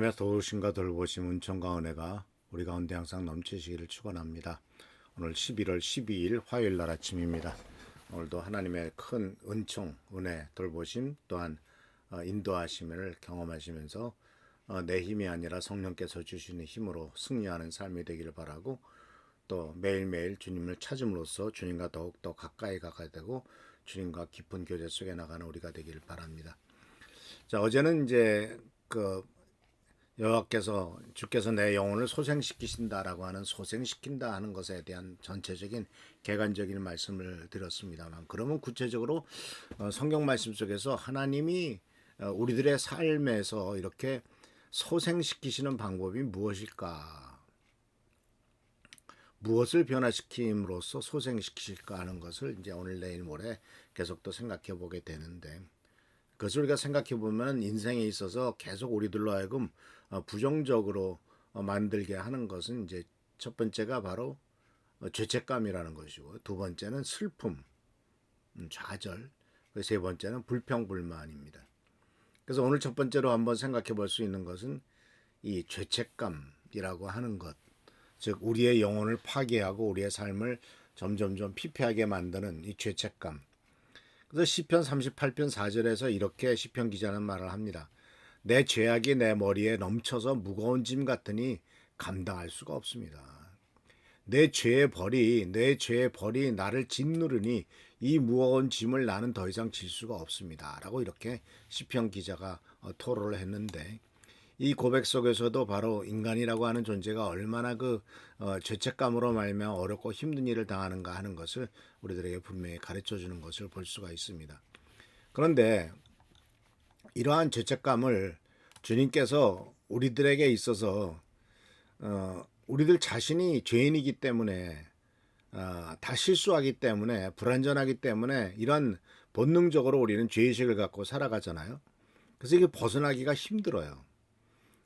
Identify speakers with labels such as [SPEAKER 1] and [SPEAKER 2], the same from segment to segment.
[SPEAKER 1] 하나님의 도우심과 돌보심, 은총과 은혜가 우리 가운데 항상 넘치시기를 축원합니다. 오늘 11월 12일 화요일 날 아침입니다. 오늘도 하나님의 큰 은총, 은혜, 돌보심 또한 인도하심을 경험하시면서 내 힘이 아니라 성령께서 주시는 힘으로 승리하는 삶이 되기를 바라고, 또 매일매일 주님을 찾음으로써 주님과 더욱더 가까이 가게 되고 주님과 깊은 교제 속에 나가는 우리가 되기를 바랍니다. 자, 어제는 이제 여호와께서 주께서 내 영혼을 소생시키신다라고 하는, 소생시킨다 하는 것에 대한 전체적인 개관적인 말씀을 드렸습니다만, 그러면 구체적으로 성경 말씀 속에서 하나님이 우리들의 삶에서 이렇게 소생시키시는 방법이 무엇일까? 무엇을 변화시킴으로써 소생시키실까 하는 것을 이제 오늘 내일 모레 계속 또 생각해 보게 되는데, 그것을 우리가 생각해 보면 인생에 있어서 계속 우리들로 하여금 부정적으로 만들게 하는 것은, 이제 첫 번째가 바로 죄책감이라는 것이고, 두 번째는 슬픔, 좌절, 세 번째는 불평불만입니다. 그래서 오늘 첫 번째로 한번 생각해 볼 수 있는 것은 이 죄책감이라고 하는 것, 즉 우리의 영혼을 파괴하고 우리의 삶을 점점점 피폐하게 만드는 이 죄책감. 그래서 시편 38편 4절에서 이렇게 시편 기자는 말을 합니다. 내 죄악이 내 머리에 넘쳐서 무거운 짐 같으니 감당할 수가 없습니다. 내 죄의 벌이 나를 짓누르니 이 무거운 짐을 나는 더 이상 질 수가 없습니다. 라고 이렇게 시편 기자가 토로를 했는데, 이 고백 속에서도 바로 인간이라고 하는 존재가 얼마나 죄책감으로 말미암아 어렵고 힘든 일을 당하는가 하는 것을 우리들에게 분명히 가르쳐 주는 것을 볼 수가 있습니다. 그런데 이러한 죄책감을 주님께서 우리들에게 있어서 우리들 자신이 죄인이기 때문에, 다 실수하기 때문에, 불완전하기 때문에 이런 본능적으로 우리는 죄의식을 갖고 살아가잖아요. 그래서 이게 벗어나기가 힘들어요.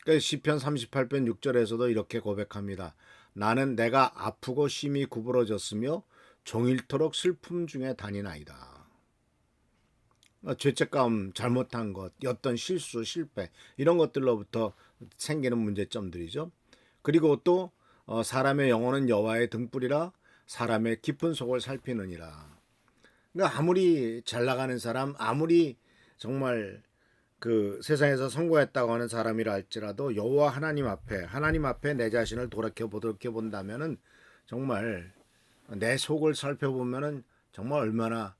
[SPEAKER 1] 그러니까 시편 38편 6절에서도 이렇게 고백합니다. 나는 내가 아프고 심히 구부러졌으며 종일토록 슬픔 중에 다니나이다. 죄책감, 잘못한 것, 어떤 실수, 실패 이런 것들로부터 생기는 문제점들이죠. 그리고 또 사람의 영혼은 여호와의 등불이라 사람의 깊은 속을 살피느니라. 그러니까 아무리 잘 나가는 사람, 아무리 정말 세상에서 성공했다고 하는 사람이라 할지라도 여호와 하나님 앞에 내 자신을 돌이켜 본다면은, 정말 내 속을 살펴보면은 정말 얼마나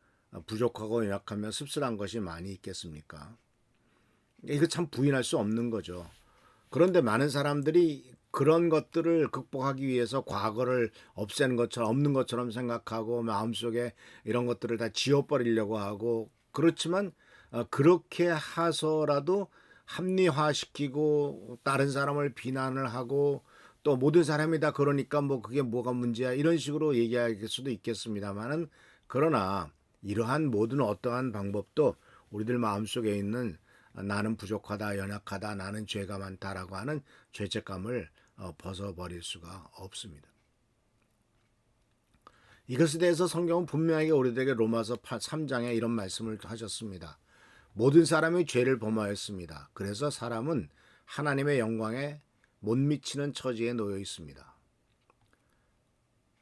[SPEAKER 1] 부족하고 연약하며 씁쓸한 것이 많이 있겠습니까? 이거 참 부인할 수 없는 거죠. 그런데 많은 사람들이 그런 것들을 극복하기 위해서 과거를 없애는 것처럼, 없는 것처럼 생각하고 마음속에 이런 것들을 다 지워버리려고 하고, 그렇지만 그렇게 해서라도 합리화시키고 다른 사람을 비난을 하고, 또 모든 사람이 다 그러니까 뭐 그게 뭐가 문제야 이런 식으로 얘기할 수도 있겠습니다만은, 그러나 이러한 모든 어떠한 방법도 우리들 마음속에 있는 나는 부족하다, 연약하다, 나는 죄가 많다라고 하는 죄책감을 벗어버릴 수가 없습니다. 이것에 대해서 성경은 분명하게 우리들에게 로마서 3장에 이런 말씀을 하셨습니다. 모든 사람이 죄를 범하였습니다. 그래서 사람은 하나님의 영광에 못 미치는 처지에 놓여 있습니다.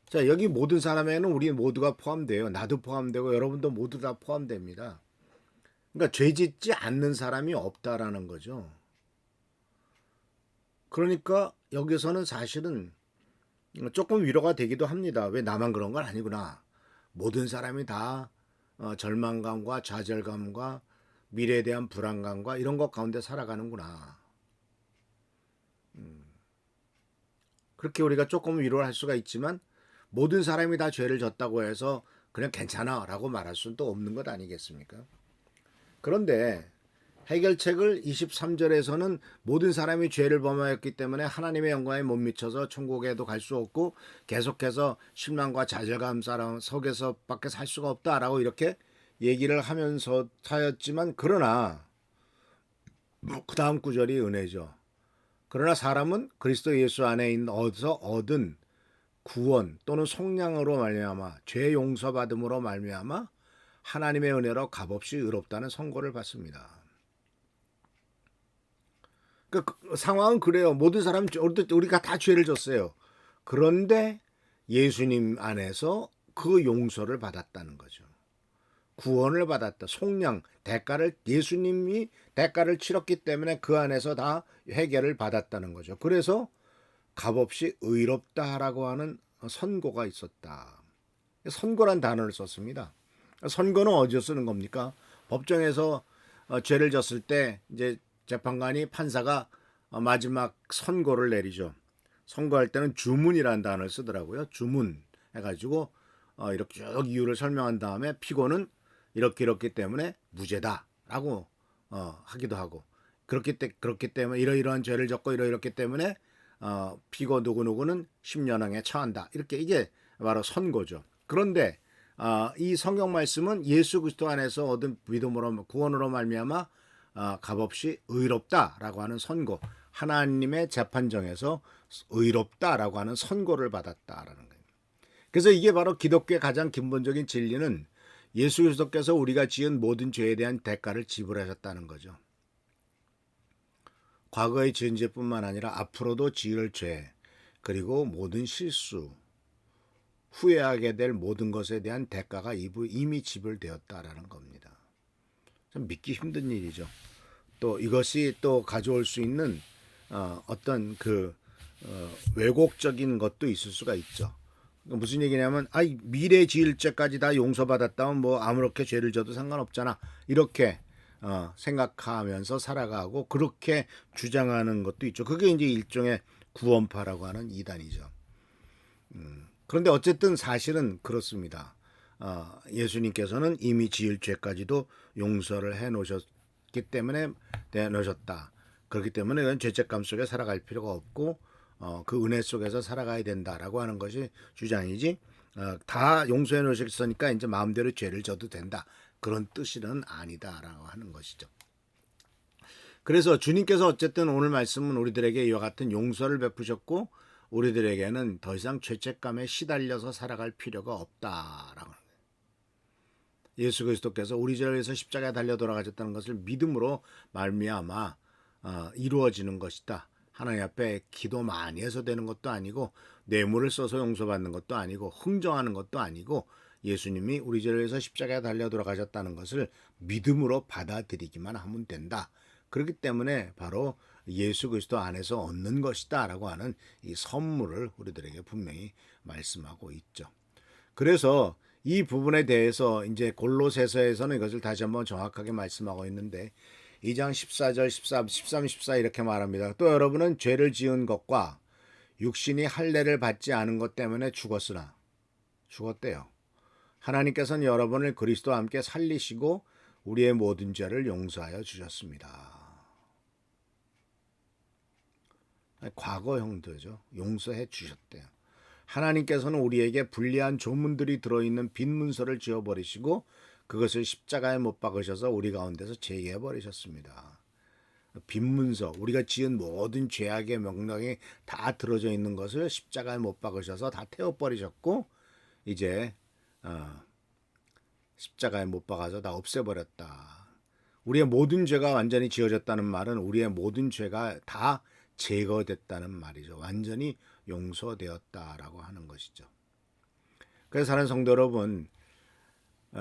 [SPEAKER 1] 자, 여기 모든 사람에는 우리 모두가 포함돼요. 나도 포함되고 여러분도 모두 다 포함됩니다. 그러니까 죄 짓지 않는 사람이 없다라는 거죠. 그러니까 여기서는 사실은 조금 위로가 되기도 합니다. 왜 나만 그런 건 아니구나. 모든 사람이 다 절망감과 좌절감과 미래에 대한 불안감과 이런 것 가운데 살아가는구나. 그렇게 우리가 조금 위로를 할 수가 있지만, 모든 사람이 다 죄를 졌다고 해서 그냥 괜찮아 라고 말할 수는 또 없는 것 아니겠습니까? 그런데 해결책을 23절에서는 모든 사람이 죄를 범하였기 때문에 하나님의 영광에 못 미쳐서 천국에도 갈 수 없고 계속해서 실망과 좌절감 속에서 밖에 살 수가 없다라고 이렇게 얘기를 하면서 하였지만, 그러나 그 다음 구절이 은혜죠. 그러나 사람은 그리스도 예수 안에 얻은 구원 또는 속량으로 말미암아, 죄 용서받음으로 말미암아 하나님의 은혜로 값없이 의롭다는 선고를 받습니다. 그 상황은 그래요. 모든 사람 우리가 다 죄를 졌어요. 그런데 예수님 안에서 그 용서를 받았다는 거죠. 구원을 받았다. 속량, 대가를 예수님이 대가를 치렀기 때문에 그 안에서 다 해결을 받았다는 거죠. 그래서 값없이 의롭다라고 하는 선고가 있었다. 선고란 단어를 썼습니다. 선고는 어디서 쓰는 겁니까? 법정에서 죄를 졌을 때 이제 재판관이 판사가 마지막 선고를 내리죠. 선고할 때는 주문이라는 단어를 쓰더라고요. 주문 해가지고 이렇게 쭉 이유를 설명한 다음에 피고는 이렇기 때문에 무죄다라고 하기도 하고 그렇기 때문에 이러이러한 죄를 졌고 이렇기 때문에 피고 누구누구는 10년형에 처한다. 이렇게 이게 바로 선고죠. 그런데 이 성경 말씀은 예수 그리스도 안에서 얻은 믿음으로 구원으로 말미암아 값없이 의롭다라고 하는 선고, 하나님의 재판정에서 의롭다라고 하는 선고를 받았다라는 거예요. 그래서 이게 바로 기독교의 가장 근본적인 진리는 예수 그리스도께서 우리가 지은 모든 죄에 대한 대가를 지불하셨다는 거죠. 과거에 지은 죄뿐만 아니라 앞으로도 지을 죄, 그리고 모든 실수, 후회하게 될 모든 것에 대한 대가가 이미 지불되었다라는 겁니다. 좀 믿기 힘든 일이죠. 또 이것이 또 가져올 수 있는 어떤 왜곡적인 것도 있을 수가 있죠. 무슨 얘기냐면 미래 지을 죄까지 다 용서받았다면 뭐 아무렇게 죄를 져도 상관없잖아. 이렇게 생각하면서 살아가고 그렇게 주장하는 것도 있죠. 그게 이제 일종의 구원파라고 하는 이단이죠. 그런데 어쨌든 사실은 그렇습니다. 예수님께서는 이미 지을 죄까지도 용서를 해 놓으셨기 때문에 내놓으셨다. 그렇기 때문에 이건 죄책감 속에 살아갈 필요가 없고 그 은혜 속에서 살아가야 된다라고 하는 것이 주장이지 다 용서해 놓으셨으니까 이제 마음대로 죄를 져도 된다. 그런 뜻은 아니다라고 하는 것이죠. 그래서 주님께서 어쨌든 오늘 말씀은 우리들에게 이와 같은 용서를 베푸셨고 우리들에게는 더 이상 죄책감에 시달려서 살아갈 필요가 없다라고. 예수 그리스도께서 우리 죄를 위해서 십자가에 달려 돌아가셨다는 것을 믿음으로 말미암아 이루어지는 것이다. 하나님 앞에 기도 많이 해서 되는 것도 아니고 뇌물을 써서 용서받는 것도 아니고 흥정하는 것도 아니고 예수님이 우리 죄를 위해서 십자가에 달려 돌아가셨다는 것을 믿음으로 받아들이기만 하면 된다. 그렇기 때문에 바로 예수 그리스도 안에서 얻는 것이다라고 하는 이 선물을 우리들에게 분명히 말씀하고 있죠. 그래서 이 부분에 대해서 이제 골로새서에서는 이것을 다시 한번 정확하게 말씀하고 있는데 2장 14절 13, 14 이렇게 말합니다. 또 여러분은 죄를 지은 것과 육신이 할례를 받지 않은 것 때문에 죽었으나 죽었대요. 하나님께서는 여러분을 그리스도와 함께 살리시고 우리의 모든 죄를 용서하여 주셨습니다. 과거 형태죠. 용서해 주셨대요. 하나님께서는 우리에게 불리한 조문들이 들어있는 빈 문서를 지워버리시고 그것을 십자가에 못 박으셔서 우리 가운데서 제기해버리셨습니다. 빈 문서, 우리가 지은 모든 죄악의 명령이 다 들어져 있는 것을 십자가에 못 박으셔서 다 태워버리셨고 이제 십자가에 못 박아서 다 없애버렸다. 우리의 모든 죄가 완전히 지워졌다는 말은 우리의 모든 죄가 다 제거됐다는 말이죠. 완전히 용서되었다라고 하는 것이죠. 그래서 사랑하는 성도 여러분,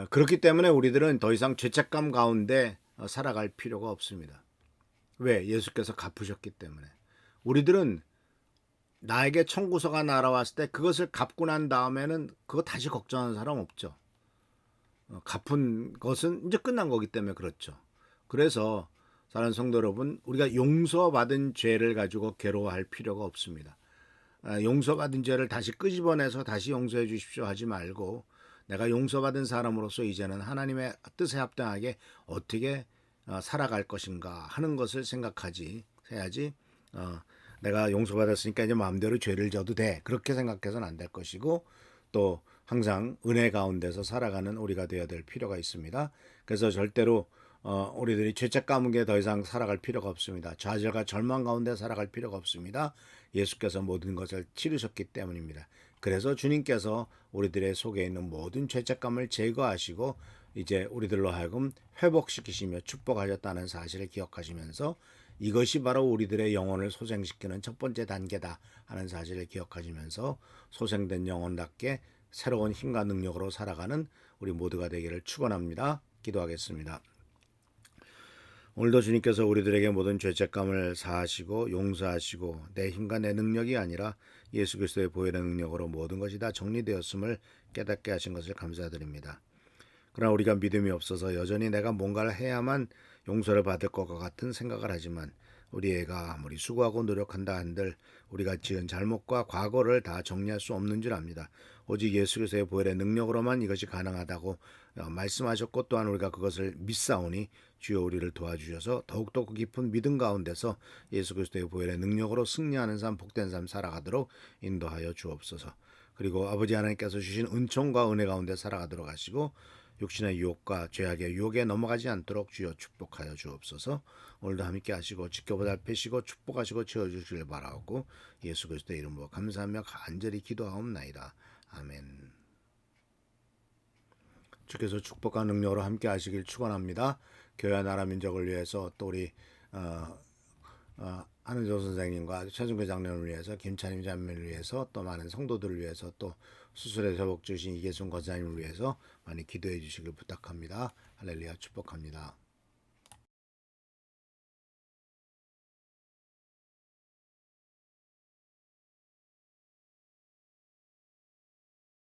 [SPEAKER 1] 그렇기 때문에 우리들은 더 이상 죄책감 가운데 살아갈 필요가 없습니다. 왜? 예수께서 갚으셨기 때문에. 우리들은 나에게 청구서가 날아왔을 때 그것을 갚고 난 다음에는 그거 다시 걱정하는 사람 없죠. 갚은 것은 이제 끝난 거기 때문에 그렇죠. 그래서 사랑하는 성도 여러분, 우리가 용서받은 죄를 가지고 괴로워할 필요가 없습니다. 용서받은 죄를 다시 끄집어내서 다시 용서해 주십시오 하지 말고 내가 용서받은 사람으로서 이제는 하나님의 뜻에 합당하게 어떻게 살아갈 것인가 하는 것을 해야지 내가 용서받았으니까 이제 마음대로 죄를 져도 돼. 그렇게 생각해서는 안 될 것이고 또 항상 은혜 가운데서 살아가는 우리가 되어야 될 필요가 있습니다. 그래서 절대로 우리들이 죄책감 가운데 더 이상 살아갈 필요가 없습니다. 좌절과 절망 가운데 살아갈 필요가 없습니다. 예수께서 모든 것을 치르셨기 때문입니다. 그래서 주님께서 우리들의 속에 있는 모든 죄책감을 제거하시고 이제 우리들로 하여금 회복시키시며 축복하셨다는 사실을 기억하시면서 이것이 바로 우리들의 영혼을 소생시키는 첫 번째 단계다 하는 사실을 기억하시면서 소생된 영혼답게 새로운 힘과 능력으로 살아가는 우리 모두가 되기를 축원합니다. 기도하겠습니다. 오늘도 주님께서 우리들에게 모든 죄책감을 사하시고 용서하시고 내 힘과 내 능력이 아니라 예수 그리스도의 보혈의 능력으로 모든 것이 다 정리되었음을 깨닫게 하신 것을 감사드립니다. 그러나 우리가 믿음이 없어서 여전히 내가 뭔가를 해야만 용서를 받을 것 같은 생각을 하지만 우리 애가 아무리 수고하고 노력한다 한들 우리가 지은 잘못과 과거를 다 정리할 수 없는 줄 압니다. 오직 예수 그리스도의 보혈의 능력으로만 이것이 가능하다고 말씀하셨고 또한 우리가 그것을 믿사오니 주여 우리를 도와주셔서 더욱더 그 깊은 믿음 가운데서 예수 그리스도의 보혈의 능력으로 승리하는 삶, 복된 삶 살아가도록 인도하여 주옵소서. 그리고 아버지 하나님께서 주신 은총과 은혜 가운데 살아가도록 하시고 육신의 유혹과 죄악의 유혹에 넘어가지 않도록 주여 축복하여 주옵소서. 오늘도 함께 하시고 지켜보살피시고 축복하시고 채워주시길 바라고 예수 그리스도의 이름으로 감사하며 간절히 기도하옵나이다. 아멘. 주께서 축복과 능력으로 함께 하시길 축원합니다. 교회와 나라 민족을 위해서 또 우리 한은조 선생님과 최준교 장로를 위해서 김찬임 자매를 위해서 또 많은 성도들을 위해서 또 수술에 회복 주신 이계순 권사님을 위해서 많이 기도해 주시길 부탁합니다. 할렐루야 축복합니다.